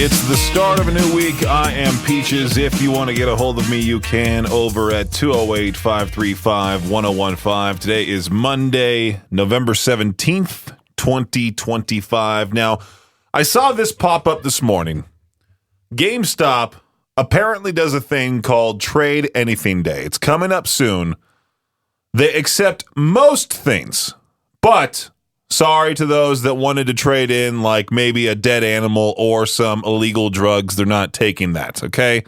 It's the start of a new week. I am Peaches. If you want to get a hold of me, you can over at 208-535-1015. Today is Monday, November 17th, 2025. Now, I saw this pop up this morning. GameStop apparently does a thing called Trade Anything Day. It's coming up soon. They accept most things, but sorry to those that wanted to trade in like maybe a dead animal or some illegal drugs. They're not taking that, okay?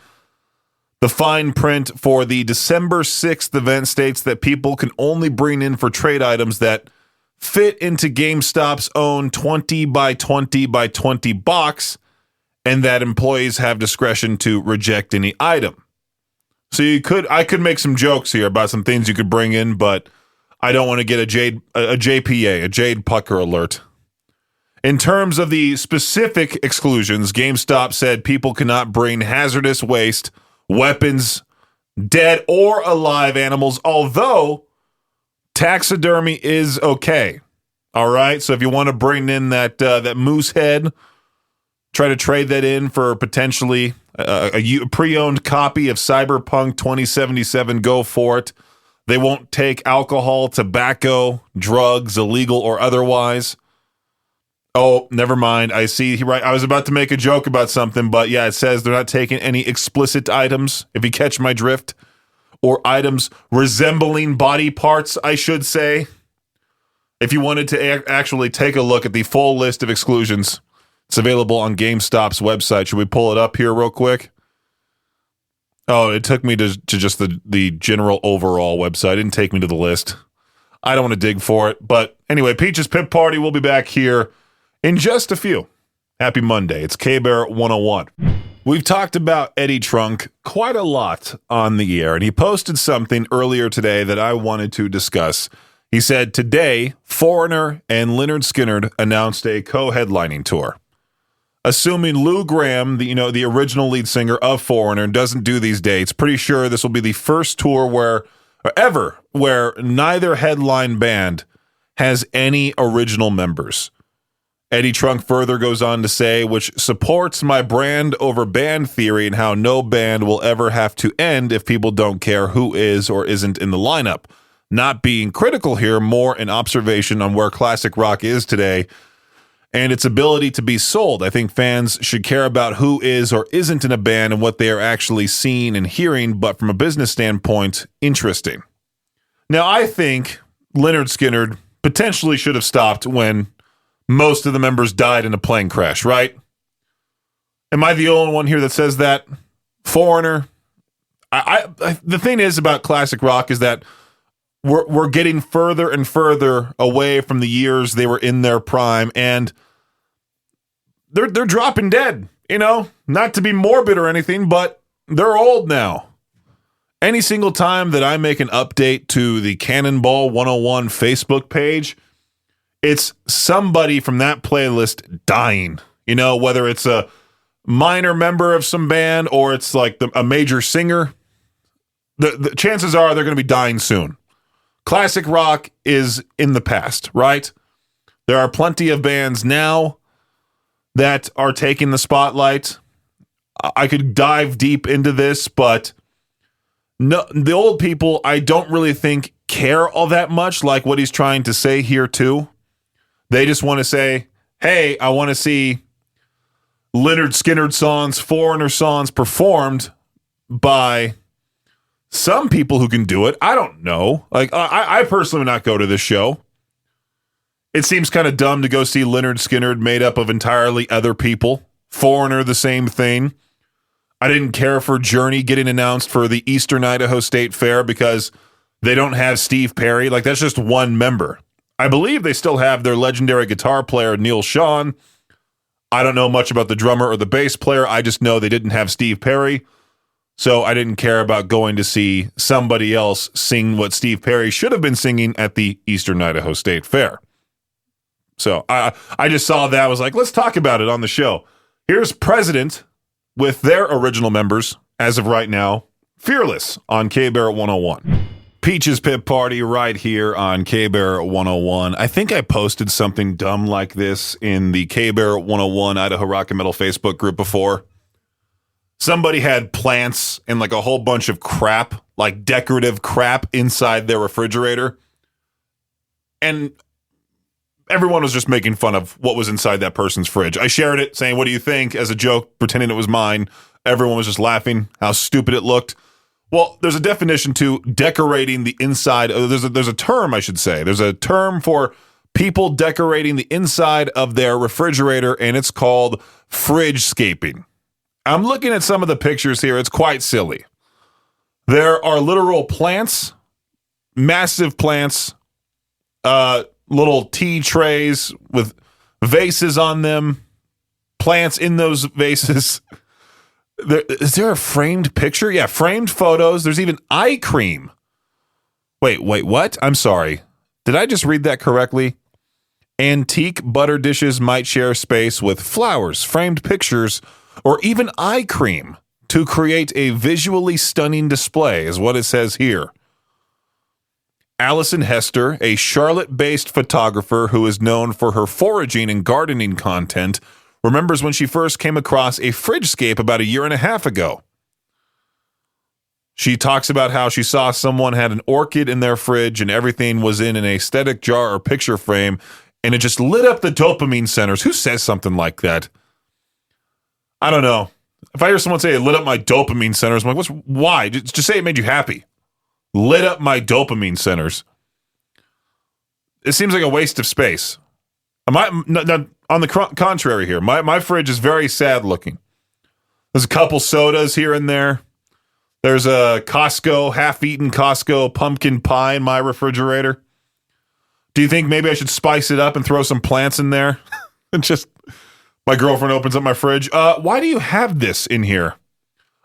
The fine print for the December 6th event states that people can only bring in for trade items that fit into GameStop's own 20 by 20 by 20 box, and that employees have discretion to reject any item. So I could make some jokes here about some things you could bring in, but I don't want to get a JPA, a Jade Pucker alert. In terms of the specific exclusions, GameStop said people cannot bring hazardous waste, weapons, dead or alive animals, although taxidermy is okay. All right, so if you want to bring in that moose head, try to trade that in for potentially a pre-owned copy of Cyberpunk 2077, go for it. They won't take alcohol, tobacco, drugs, illegal or otherwise. Oh, never mind. I see. Right. I was about to make a joke about something, but yeah, it says they're not taking any explicit items, if you catch my drift, or items resembling body parts, I should say. If you wanted to actually take a look at the full list of exclusions, it's available on GameStop's website. Should we pull it up here real quick? Oh, it took me to just the general overall website. It didn't take me to the list. I don't want to dig for it. But anyway, Peach's Pip Party will be back here in just a few. Happy Monday. It's K-Bear 101. We've talked about Eddie Trunk quite a lot on the air, and he posted something earlier today that I wanted to discuss. He said, today, Foreigner and Lynyrd Skynyrd announced a co-headlining tour. Assuming Lou Gramm, the original lead singer of Foreigner, doesn't do these dates, pretty sure this will be the first tour where neither headline band has any original members. Eddie Trunk further goes on to say, which supports my brand over band theory and how no band will ever have to end if people don't care who is or isn't in the lineup. Not being critical here, more an observation on where classic rock is today and its ability to be sold. I think fans should care about who is or isn't in a band and what they are actually seeing and hearing, but from a business standpoint, interesting. Now, I think Lynyrd Skynyrd potentially should have stopped when most of the members died in a plane crash, right? Am I the only one here that says that? Foreigner? The thing is about classic rock is that we're getting further and further away from the years they were in their prime, and they're dropping dead, not to be morbid or anything, but they're old now. Any single time that I make an update to the Cannonball 101 Facebook page, it's somebody from that playlist dying, whether it's a minor member of some band or it's like a major singer. The chances are they're going to be dying soon. Classic rock is in the past, right? There are plenty of bands now that are taking the spotlight. I could dive deep into this, but no, the old people, I don't really think care all that much, like what he's trying to say here too. They just want to say, hey, I want to see Lynyrd Skynyrd songs, Foreigner songs performed by some people who can do it. I don't know. Like, I personally would not go to this show. It seems kind of dumb to go see Lynyrd Skynyrd made up of entirely other people. Foreigner, the same thing. I didn't care for Journey getting announced for the Eastern Idaho State Fair because they don't have Steve Perry. Like, that's just one member. I believe they still have their legendary guitar player, Neil Sean. I don't know much about the drummer or the bass player. I just know they didn't have Steve Perry. So I didn't care about going to see somebody else sing what Steve Perry should have been singing at the Eastern Idaho State Fair. So I just saw that. I was like, let's talk about it on the show. Here's President with their original members, as of right now, Fearless on K-Bear 101. Peaches Pit Party right here on K-Bear 101. I think I posted something dumb like this in the K-Bear 101 Idaho Rock and Metal Facebook group before. Somebody had plants and like a whole bunch of crap, like decorative crap inside their refrigerator. And everyone was just making fun of what was inside that person's fridge. I shared it saying, "What do you think?" as a joke, pretending it was mine. Everyone was just laughing, how stupid it looked. Well, there's a definition to decorating the inside. There's a term, I should say. There's a term for people decorating the inside of their refrigerator, and it's called fridge-scaping. I'm looking at some of the pictures here. It's quite silly. There are literal plants, massive plants, little tea trays with vases on them, plants in those vases. Is there a framed picture? Yeah, framed photos. There's even eye cream. Wait, what? I'm sorry. Did I just read that correctly? Antique butter dishes might share space with flowers, framed pictures, or even eye cream to create a visually stunning display, is what it says here. Allison Hester, a Charlotte-based photographer who is known for her foraging and gardening content, remembers when she first came across a fridge-scape about a year and a half ago. She talks about how she saw someone had an orchid in their fridge and everything was in an aesthetic jar or picture frame, and it just lit up the dopamine centers. Who says something like that? I don't know. If I hear someone say it lit up my dopamine centers, I'm like, why? Just say it made you happy. Lit up my dopamine centers. It seems like a waste of space. On the contrary here, my fridge is very sad looking. There's a couple sodas here and there. There's a Costco, half-eaten Costco pumpkin pie in my refrigerator. Do you think maybe I should spice it up and throw some plants in there? And just, my girlfriend opens up my fridge. Why do you have this in here?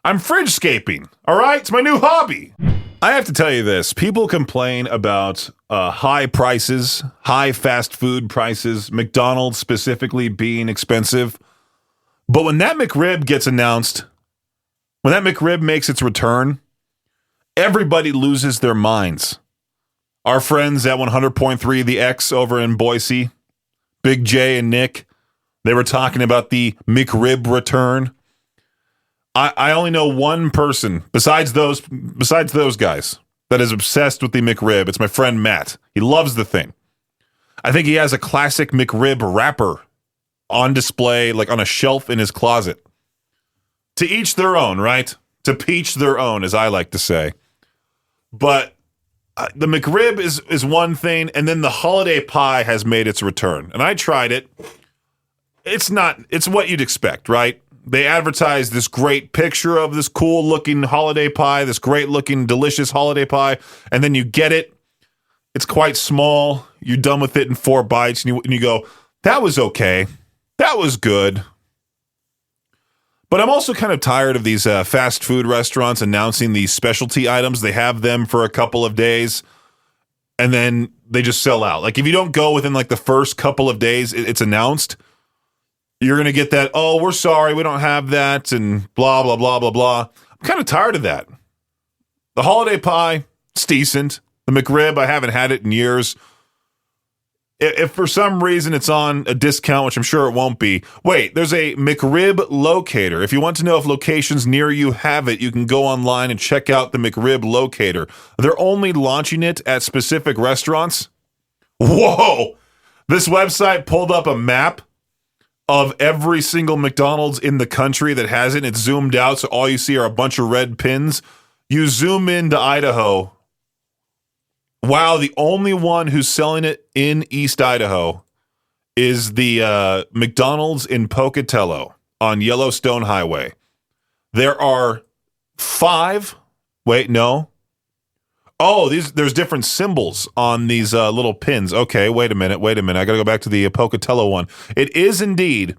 I'm fridge-scaping, all right? It's my new hobby. I have to tell you this. People complain about high prices, high fast food prices, McDonald's specifically being expensive. But when that McRib gets announced, when that McRib makes its return, everybody loses their minds. Our friends at 100.3 The X over in Boise, Big J and Nick, they were talking about the McRib return. I only know one person besides those guys that is obsessed with the McRib. It's my friend Matt. He loves the thing. I think he has a classic McRib wrapper on display, like on a shelf in his closet. To each their own, right? To peach their own, as I like to say. But the McRib is one thing, and then the holiday pie has made its return. And I tried it. It's what you'd expect, right? They advertise this great picture of this cool-looking holiday pie, this great-looking, delicious holiday pie, and then you get it. It's quite small. You're done with it in 4 bites, and you go, that was okay. That was good. But I'm also kind of tired of these fast food restaurants announcing these specialty items. They have them for a couple of days, and then they just sell out. Like, if you don't go within, like, the first couple of days it's announced, you're going to get that, "Oh, we're sorry, we don't have that," and blah, blah, blah, blah, blah. I'm kind of tired of that. The holiday pie, it's decent. The McRib, I haven't had it in years. If for some reason it's on a discount, which I'm sure it won't be, wait, there's a McRib locator. If you want to know if locations near you have it, you can go online and check out the McRib locator. They're only launching it at specific restaurants. Whoa! This website pulled up a map of every single McDonald's in the country that has it. It's zoomed out, so all you see are a bunch of red pins. You zoom into Idaho. Wow, the only one who's selling it in East Idaho is the McDonald's in Pocatello on Yellowstone Highway. There are 5. Wait, no. Oh, there's different symbols on these little pins. Okay, wait a minute. I got to go back to the Pocatello one. It is indeed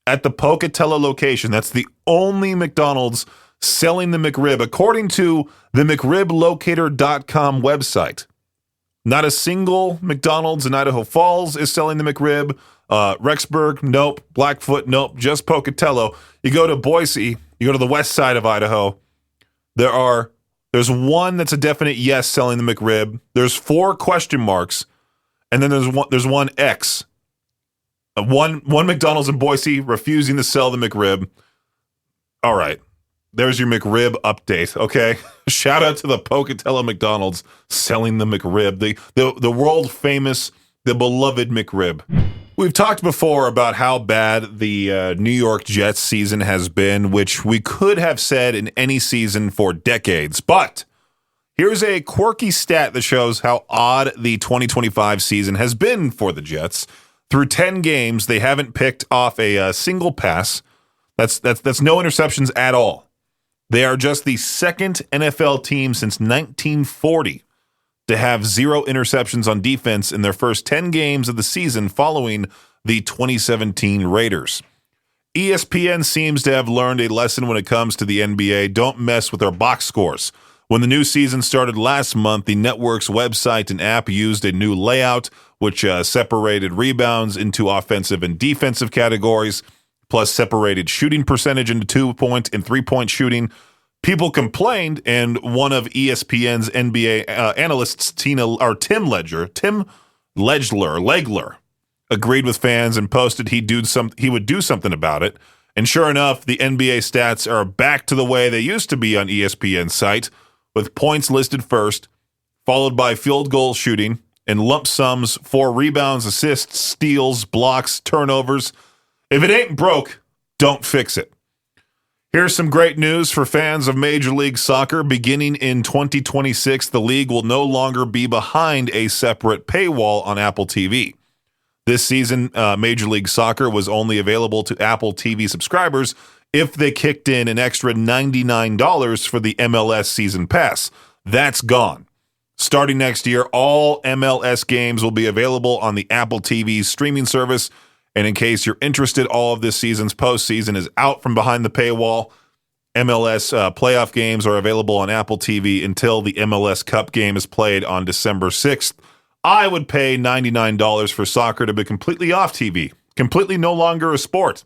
at the Pocatello location. That's the only McDonald's selling the McRib, according to the McRibLocator.com website. Not a single McDonald's in Idaho Falls is selling the McRib. Rexburg, nope. Blackfoot, nope. Just Pocatello. You go to Boise, you go to the west side of Idaho, there are There's one that's a definite yes selling the McRib. There's 4 question marks, and then there's one X. One McDonald's in Boise refusing to sell the McRib. All right. There's your McRib update, okay? Shout out to the Pocatello McDonald's selling the McRib, the world famous, the beloved McRib. We've talked before about how bad the New York Jets season has been, which we could have said in any season for decades. But here's a quirky stat that shows how odd the 2025 season has been for the Jets. Through 10 games, they haven't picked off a single pass. That's no interceptions at all. They are just the second NFL team since 1940 to have 0 interceptions on defense in their first 10 games of the season following the 2017 Raiders. ESPN seems to have learned a lesson when it comes to the NBA. Don't mess with our box scores. When the new season started last month, the network's website and app used a new layout, which separated rebounds into offensive and defensive categories, plus separated shooting percentage into 2-point and 3-point shooting. People complained, and one of ESPN's NBA analysts, Tim Legler, agreed with fans and posted he would do something about it. And sure enough, the NBA stats are back to the way they used to be on ESPN's site, with points listed first, followed by field goal shooting, and lump sums for rebounds, assists, steals, blocks, turnovers. If it ain't broke, don't fix it. Here's some great news for fans of Major League Soccer. Beginning in 2026, the league will no longer be behind a separate paywall on Apple TV. This season, Major League Soccer was only available to Apple TV subscribers if they kicked in an extra $99 for the MLS season pass. That's gone. Starting next year, all MLS games will be available on the Apple TV streaming service. And in case you're interested, all of this season's postseason is out from behind the paywall. MLS playoff games are available on Apple TV until the MLS Cup game is played on December 6th. I would pay $99 for soccer to be completely off TV, completely no longer a sport.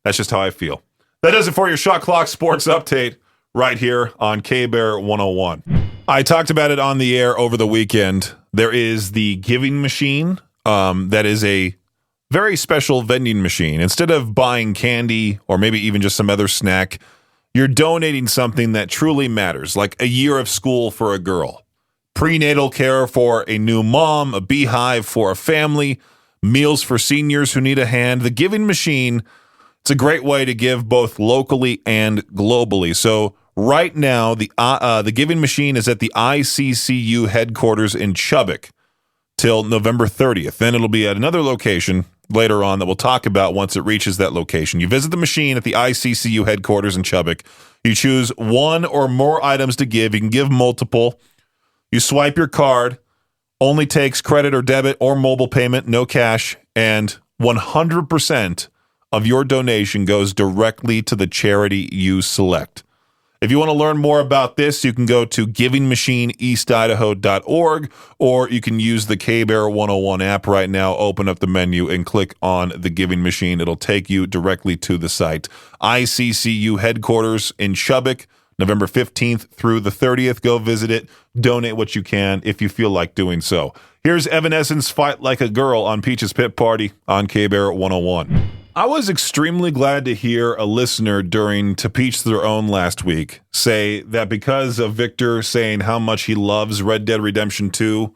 That's just how I feel. That does it for your Shot Clock Sports Update right here on K-Bear 101. I talked about it on the air over the weekend. There is the Giving Machine. That is a very special vending machine. Instead of buying candy or maybe even just some other snack, you're donating something that truly matters, like a year of school for a girl, prenatal care for a new mom, a beehive for a family, meals for seniors who need a hand. The Giving Machine, it's a great way to give both locally and globally. So right now, the Giving Machine is at the ICCU headquarters in Chubbuck till November 30th. Then it'll be at another location later on that we'll talk about once it reaches that location. You visit the machine at the ICCU headquarters in Chubbuck. You choose one or more items to give. You can give multiple. You swipe your card. Only takes credit or debit or mobile payment, no cash. And 100% of your donation goes directly to the charity you select. If you want to learn more about this, you can go to givingmachineeastidaho.org, or you can use the K-Bear 101 app right now, open up the menu, and click on the Giving Machine. It'll take you directly to the site. ICCU headquarters in Chubbuck, November 15th through the 30th. Go visit it. Donate what you can if you feel like doing so. Here's Evanescence Fight Like a Girl on Peach's Pit Party on K-Bear 101. I was extremely glad to hear a listener during To Peach Their Own last week say that because of Victor saying how much he loves Red Dead Redemption 2,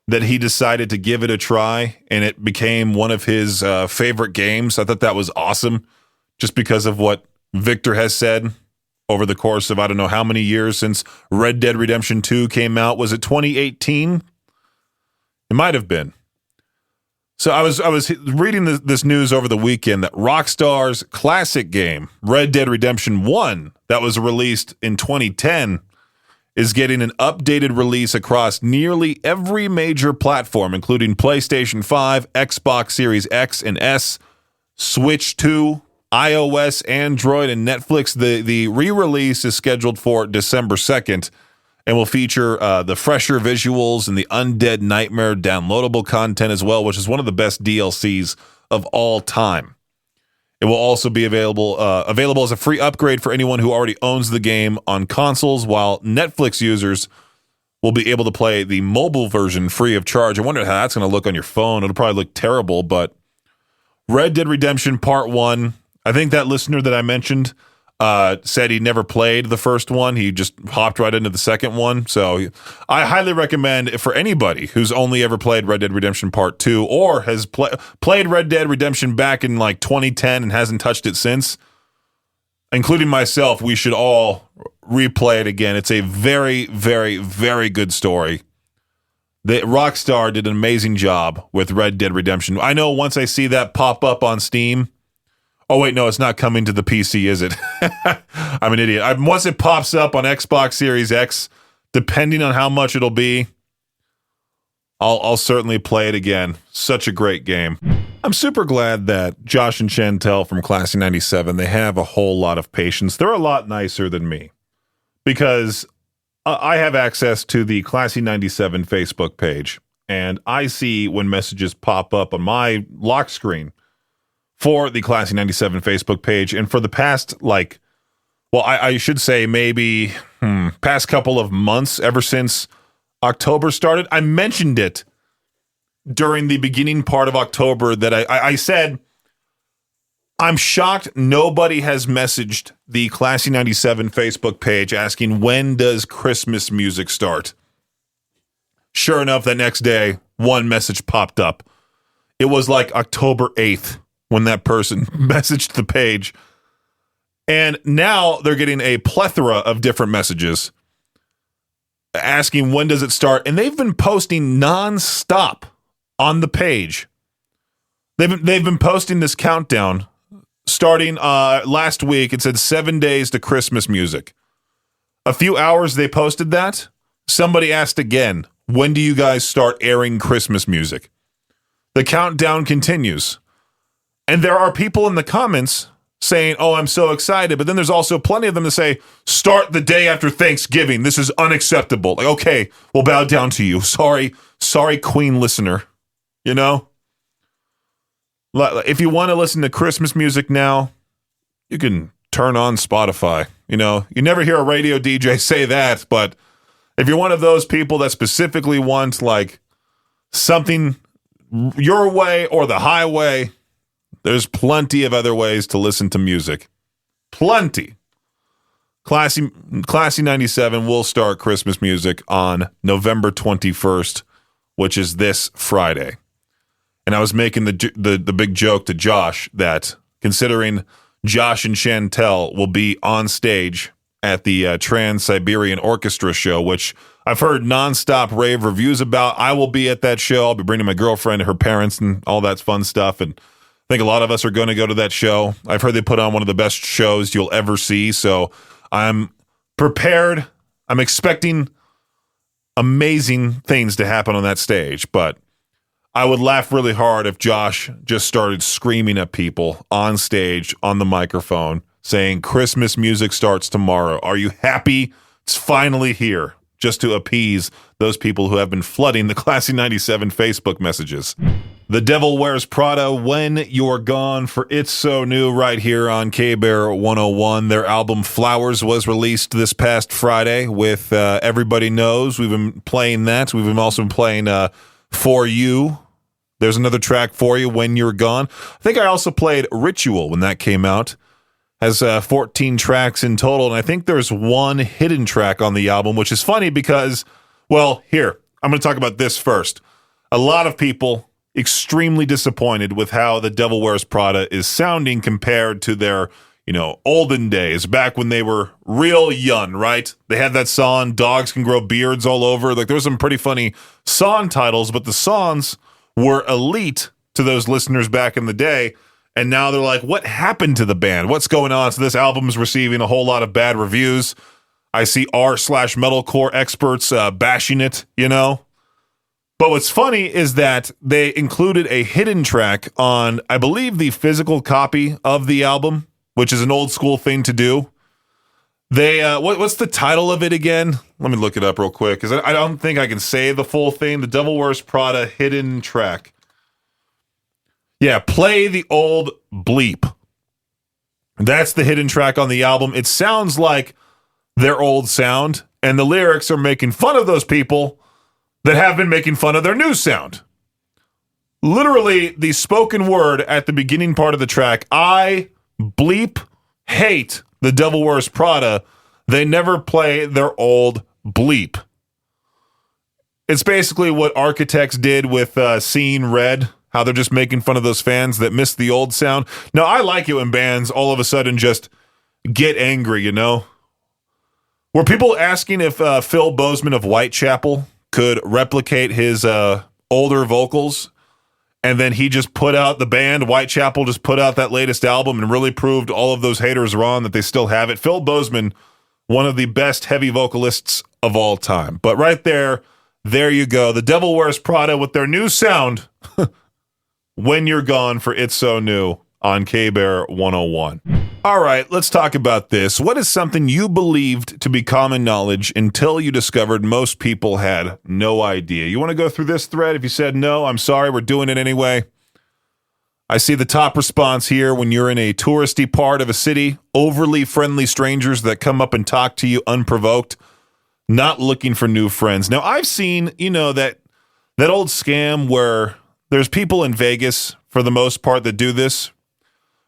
that he decided to give it a try, and it became one of his favorite games. I thought that was awesome, just because of what Victor has said over the course of I don't know how many years since Red Dead Redemption 2 came out. Was it 2018? It might have been. So I was reading this news over the weekend that Rockstar's classic game, Red Dead Redemption 1, that was released in 2010, is getting an updated release across nearly every major platform, including PlayStation 5, Xbox Series X and S, Switch 2, iOS, Android, and Netflix. The re-release is scheduled for December 2nd. And will feature the fresher visuals and the Undead Nightmare downloadable content as well, which is one of the best DLCs of all time. It will also be available as a free upgrade for anyone who already owns the game on consoles, while Netflix users will be able to play the mobile version free of charge. I wonder how that's going to look on your phone. It'll probably look terrible, but Red Dead Redemption Part 1, I think that listener that I mentioned said he never played the first one. He just hopped right into the second one. So I highly recommend for anybody who's only ever played Red Dead Redemption Part 2 or has played Red Dead Redemption back in like 2010 and hasn't touched it since, including myself, we should all replay it again. It's a very, very, very good story. Rockstar did an amazing job with Red Dead Redemption. I know once I see that pop up on Steam, oh, wait, no, it's not coming to the PC, is it? I'm an idiot. Once it pops up on Xbox Series X, depending on how much it'll be, I'll certainly play it again. Such a great game. I'm super glad that Josh and Chantel from Classy 97, they have a whole lot of patience. They're a lot nicer than me because I have access to the Classy 97 Facebook page, and I see when messages pop up on my lock screen for the Classy 97 Facebook page. And for the past, I should say maybe past couple of months, ever since October started, I mentioned it during the beginning part of October that I said, I'm shocked nobody has messaged the Classy 97 Facebook page asking, when does Christmas music start? Sure enough, the next day, one message popped up. It was like October 8th. When that person messaged the page. And now they're getting a plethora of different messages asking when does it start. And they've been posting nonstop on the page. They've been posting this countdown starting last week. It said 7 days to Christmas music. A few hours they posted that. Somebody asked again, when do you guys start airing Christmas music? The countdown continues. And there are people in the comments saying, oh, I'm so excited. But then there's also plenty of them that say, start the day after Thanksgiving. This is unacceptable. Like, okay, we'll bow down to you. Sorry, Queen listener. You know? If you want to listen to Christmas music now, you can turn on Spotify. You know, you never hear a radio DJ say that. But if you're one of those people that specifically want like something your way or the highway, there's plenty of other ways to listen to music. Plenty. Classy 97 will start Christmas music on November 21st, which is this Friday. And I was making the big joke to Josh that considering Josh and Chantel will be on stage at the Trans-Siberian Orchestra show, which I've heard nonstop rave reviews about. I will be at that show. I'll be bringing my girlfriend and her parents and all that fun stuff. And I think a lot of us are going to go to that show. I've heard they put on one of the best shows you'll ever see. So I'm prepared. I'm expecting amazing things to happen on that stage. But I would laugh really hard if Josh just started screaming at people on stage, on the microphone, saying, Christmas music starts tomorrow. Are you happy? It's finally here. Just to appease those people who have been flooding the Classy 97 Facebook messages. The Devil Wears Prada, When You're Gone, for It's So New, right here on K-Bear 101. Their album Flowers was released this past Friday with Everybody Knows. We've been playing that. We've been also been playing For You. There's another track for you, When You're Gone. I think I also played Ritual when that came out. Has 14 tracks in total, and I think there's one hidden track on the album, which is funny because, well, here, I'm going to talk about this first. A lot of people extremely disappointed with how The Devil Wears Prada is sounding compared to their, olden days, back when they were real young, right? They had that song, Dogs Can Grow Beards All Over. Like, there were some pretty funny song titles, but the songs were elite to those listeners back in the day. And now they're like, what happened to the band? What's going on? So this album's receiving a whole lot of bad reviews. I see r/metalcore experts bashing it, But what's funny is that they included a hidden track on, I believe, the physical copy of the album, which is an old school thing to do. They, what's the title of it again? Let me look it up real quick, because I don't think I can say the full thing. The Devil Wears Prada hidden track. Yeah, Play the Old Bleep. That's the hidden track on the album. It sounds like their old sound, and the lyrics are making fun of those people that have been making fun of their new sound. Literally, the spoken word at the beginning part of the track, I bleep hate the Devil Wears Prada. They never play their old bleep. It's basically what Architects did with Seeing Red, how they're just making fun of those fans that miss the old sound. Now, I like it when bands all of a sudden just get angry, you know? Were people asking if Phil Bozeman of Whitechapel could replicate his older vocals? And then he just put out, the band Whitechapel just put out that latest album and really proved all of those haters wrong, that they still have it. Phil Bozeman, one of the best heavy vocalists of all time. But right there you go. The Devil Wears Prada with their new sound, When You're Gone, for It's So New on K-Bear 101. All right, let's talk about this. What is something you believed to be common knowledge until you discovered most people had no idea? You want to go through this thread? If you said no, I'm sorry, we're doing it anyway. I see the top response here: when you're in a touristy part of a city, overly friendly strangers that come up and talk to you unprovoked, not looking for new friends. Now, I've seen, that old scam where there's people in Vegas, for the most part, that do this,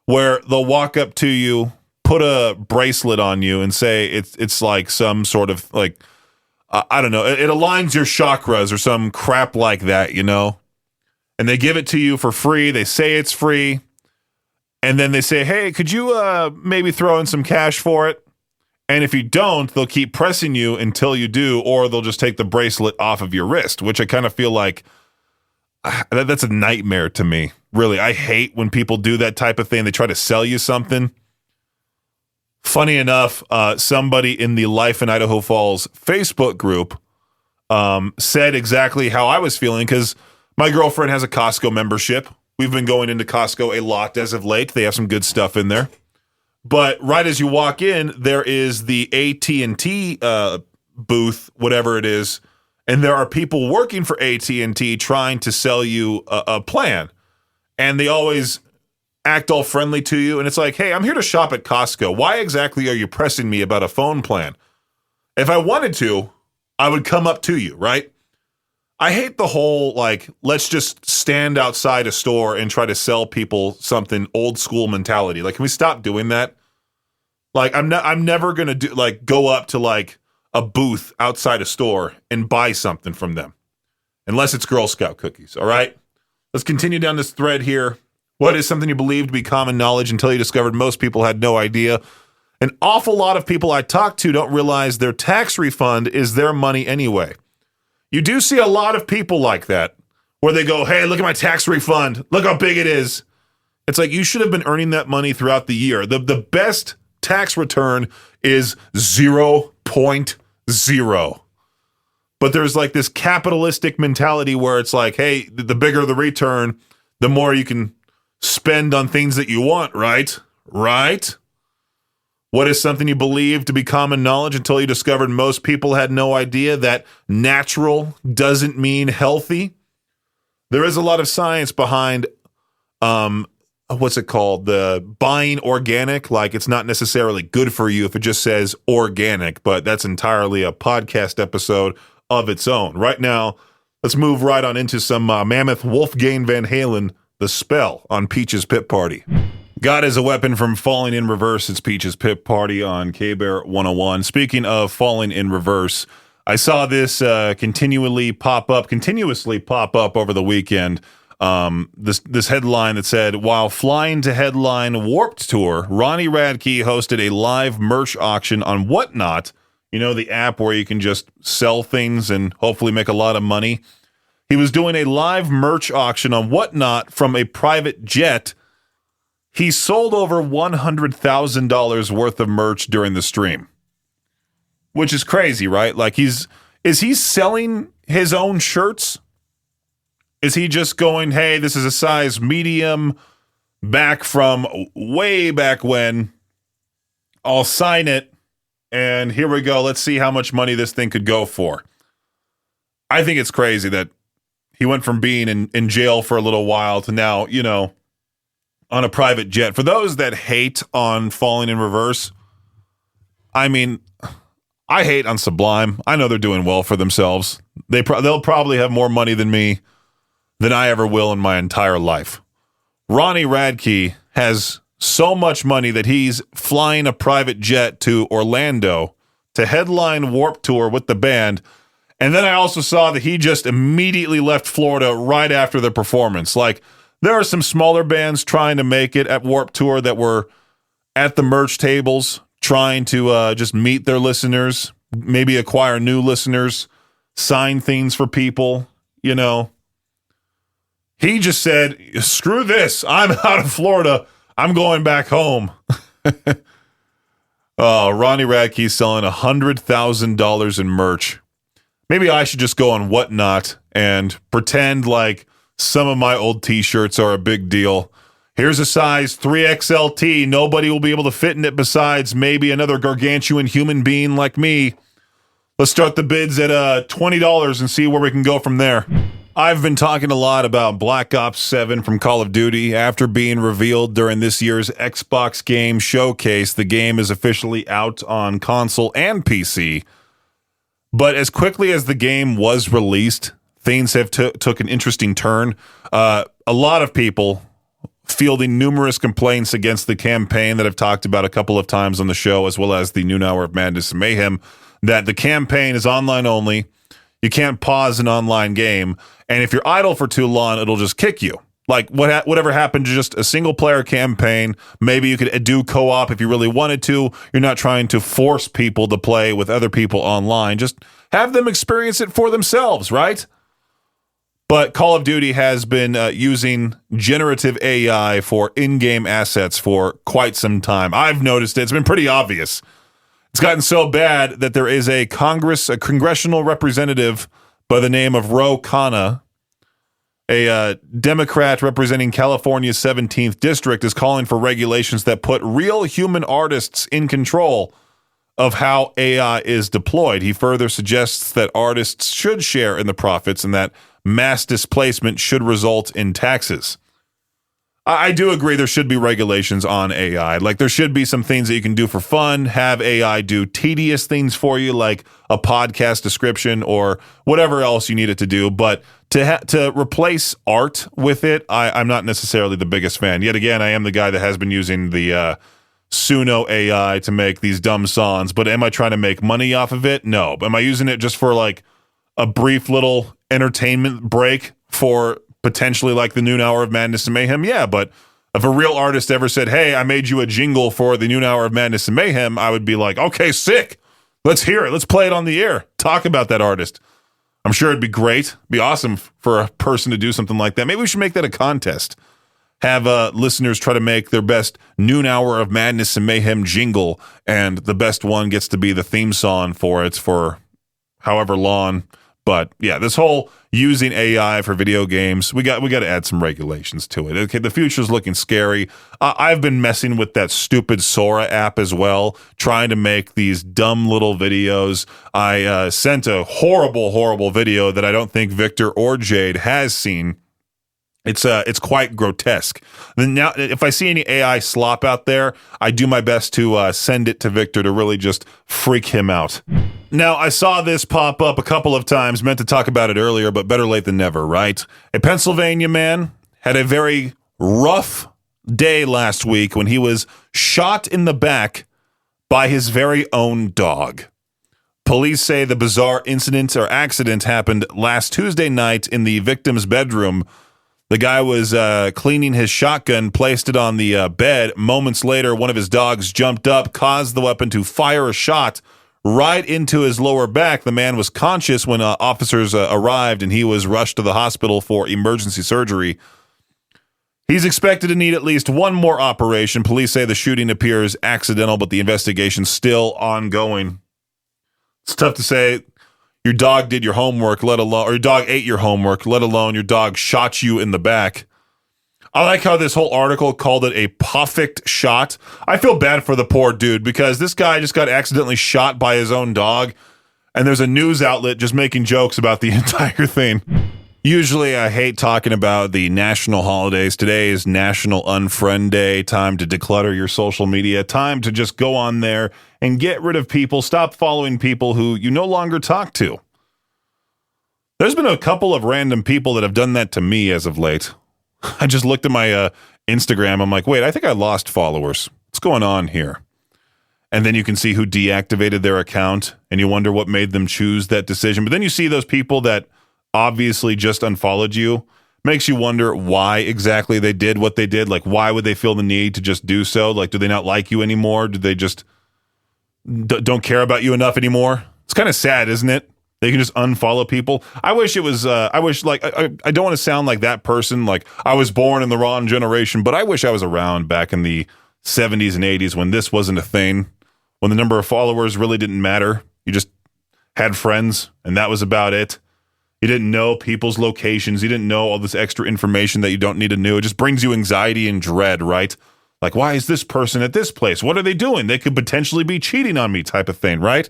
where they'll walk up to you, put a bracelet on you, and say it's like some sort of I don't know, it aligns your chakras or some crap like that, and they give it to you for free. They say it's free, and then they say, hey, could you maybe throw in some cash for it? And if you don't, they'll keep pressing you until you do, or they'll just take the bracelet off of your wrist, which I kind of feel like that's a nightmare to me. Really, I hate when people do that type of thing. They try to sell you something. Funny enough, somebody in the Life in Idaho Falls Facebook group said exactly how I was feeling, because my girlfriend has a Costco membership. We've been going into Costco a lot as of late. They have some good stuff in there. But right as you walk in, there is the AT&T booth, whatever it is, and there are people working for AT&T trying to sell you a plan. And they always act all friendly to you. And it's like, hey, I'm here to shop at Costco. Why exactly are you pressing me about a phone plan? If I wanted to, I would come up to you, right? I hate the whole, let's just stand outside a store and try to sell people something old school mentality. Can we stop doing that? I'm never going to go up to a booth outside a store and buy something from them. Unless it's Girl Scout cookies, all right? Let's continue down this thread here. What is something you believed to be common knowledge until you discovered most people had no idea? An awful lot of people I talk to don't realize their tax refund is their money anyway. You do see a lot of people like that, where they go, hey, look at my tax refund. Look how big it is. It's like, you should have been earning that money throughout the year. The best tax return is 0.0. But there's this capitalistic mentality where it's like, hey, the bigger the return, the more you can spend on things that you want, right? Right? What is something you believed to be common knowledge until you discovered most people had no idea? That natural doesn't mean healthy. There is a lot of science behind, what's it called? The buying organic. It's not necessarily good for you if it just says organic, but that's entirely a podcast episode of its own. Right now, let's move right on into some Mammoth Wolfgang Van Halen, The Spell, on Peach's Pit Party. God is a Weapon from Falling in Reverse. It's Peach's Pit Party on K-Bear 101. Speaking of falling in reverse, I saw this continuously pop up over the weekend. This headline that said, while flying to headline Warped Tour, Ronnie Radke hosted a live merch auction on Whatnot, the app where you can just sell things and hopefully make a lot of money. He was doing a live merch auction on Whatnot from a private jet. He sold over $100,000 worth of merch during the stream, which is crazy, right? Is he selling his own shirts? Is he just going, hey, this is a size medium back from way back when. I'll sign it, and here we go. Let's see how much money this thing could go for. I think it's crazy that he went from being in jail for a little while to now, on a private jet. For those that hate on Falling in Reverse, I mean, I hate on Sublime. I know they're doing well for themselves. They'll probably have more money than me than I ever will in my entire life. Ronnie Radke has so much money that he's flying a private jet to Orlando to headline Warped Tour with the band. And then I also saw that he just immediately left Florida right after the performance. Like, there are some smaller bands trying to make it at Warped Tour that were at the merch tables trying to just meet their listeners, maybe acquire new listeners, sign things for people, you know. He just said, screw this. I'm out of Florida. I'm going back home. Oh, Ronnie Radke's selling $100,000 in merch. Maybe I should just go on Whatnot and pretend like some of my old t-shirts are a big deal. Here's a size 3XL tee. Nobody will be able to fit in it besides maybe another gargantuan human being like me. Let's start the bids at $20 and see where we can go from there. I've been talking a lot about Black Ops 7 from Call of Duty. After being revealed during this year's Xbox Game Showcase, the game is officially out on console and PC. But as quickly as the game was released, things have took an interesting turn. A lot of people fielding numerous complaints against the campaign that I've talked about a couple of times on the show, as well as the noon hour of Madness and Mayhem, that the campaign is online only. You can't pause an online game, and if you're idle for too long, it'll just kick you. Like whatever happened to just a single-player campaign, maybe you could do co-op if you really wanted to. You're not trying to force people to play with other people online. Just have them experience it for themselves, right? But Call of Duty has been using generative AI for in-game assets for quite some time. I've noticed it. It's been pretty obvious. It's gotten so bad that there is a congressional representative by the name of Ro Khanna, a Democrat representing California's 17th district, is calling for regulations that put real human artists in control of how AI is deployed. He further suggests that artists should share in the profits and that mass displacement should result in taxes. I do agree there should be regulations on AI. Like, there should be some things that you can do for fun, have AI do tedious things for you, like a podcast description or whatever else you need it to do. But to replace art with it, I'm not necessarily the biggest fan. Yet again, I am the guy that has been using the Suno AI to make these dumb songs. But am I trying to make money off of it? No. Am I using it just for like a brief little entertainment break for potentially like the noon hour of Madness and Mayhem? Yeah, but if a real artist ever said, hey, I made you a jingle for the noon hour of Madness and Mayhem, I would be like, okay, sick. Let's hear it. Let's play it on the air. Talk about that artist. I'm sure it'd be great. It'd be awesome for a person to do something like that. Maybe we should make that a contest. Have listeners try to make their best noon hour of Madness and Mayhem jingle, and the best one gets to be the theme song for it for however long. But yeah, this whole using AI for video games, we got to add some regulations to it. Okay, the future's looking scary. I've been messing with that stupid Sora app as well, trying to make these dumb little videos. I sent a horrible video that I don't think Victor or Jade has seen. It's quite grotesque. Now, if I see any AI slop out there, I do my best to send it to Victor to really just freak him out. Now, I saw this pop up a couple of times, meant to talk about it earlier, but better late than never, right? A Pennsylvania man had a very rough day last week when he was shot in the back by his very own dog. Police say the bizarre incident or accident happened last Tuesday night in the victim's bedroom. The guy was cleaning his shotgun, placed it on the bed. Moments later, one of his dogs jumped up, caused the weapon to fire a shot right into his lower back. The man was conscious when officers arrived, and he was rushed to the hospital for emergency surgery. He's expected to need at least one more operation. Police say the shooting appears accidental, but the investigation's still ongoing. It's tough to say your dog did your homework, or your dog ate your homework, let alone your dog shot you in the back. I like how this whole article called it a perfect shot. I feel bad for the poor dude because this guy just got accidentally shot by his own dog, and there's a news outlet just making jokes about the entire thing. Usually I hate talking about the national holidays. Today is National Unfriend Day. Time to declutter your social media. Time to just go on there and get rid of people. Stop following people who you no longer talk to. There's been a couple of random people that have done that to me as of late. I just looked at my Instagram. I'm like, wait, I think I lost followers. What's going on here? And then you can see who deactivated their account, and you wonder what made them choose that decision. But then you see those people that obviously just unfollowed you. Makes you wonder why exactly they did what they did. Like, why would they feel the need to just do so? Like, do they not like you anymore? Do they just don't care about you enough anymore? It's kind of sad, isn't it? They can just unfollow people. I wish it was, I don't want to sound like that person, like I was born in the wrong generation, but I wish I was around back in the 70s and 80s when this wasn't a thing, when the number of followers really didn't matter. You just had friends, and that was about it. You didn't know people's locations. You didn't know all this extra information that you don't need to know. It just brings you anxiety and dread, right? Like, why is this person at this place? What are they doing? They could potentially be cheating on me type of thing, right?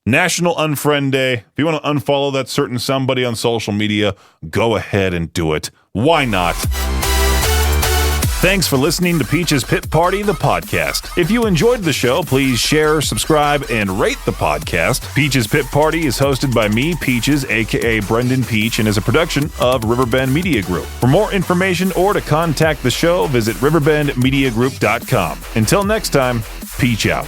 National Unfriend Day. If you want to unfollow that certain somebody on social media, go ahead and do it. Why not? Thanks for listening to Peach's Pit Party, the podcast. If you enjoyed the show, please share, subscribe, and rate the podcast. Peach's Pit Party is hosted by me, Peaches, aka Brenden Peach, and is a production of Riverbend Media Group. For more information or to contact the show, visit riverbendmediagroup.com. Until next time, Peach out.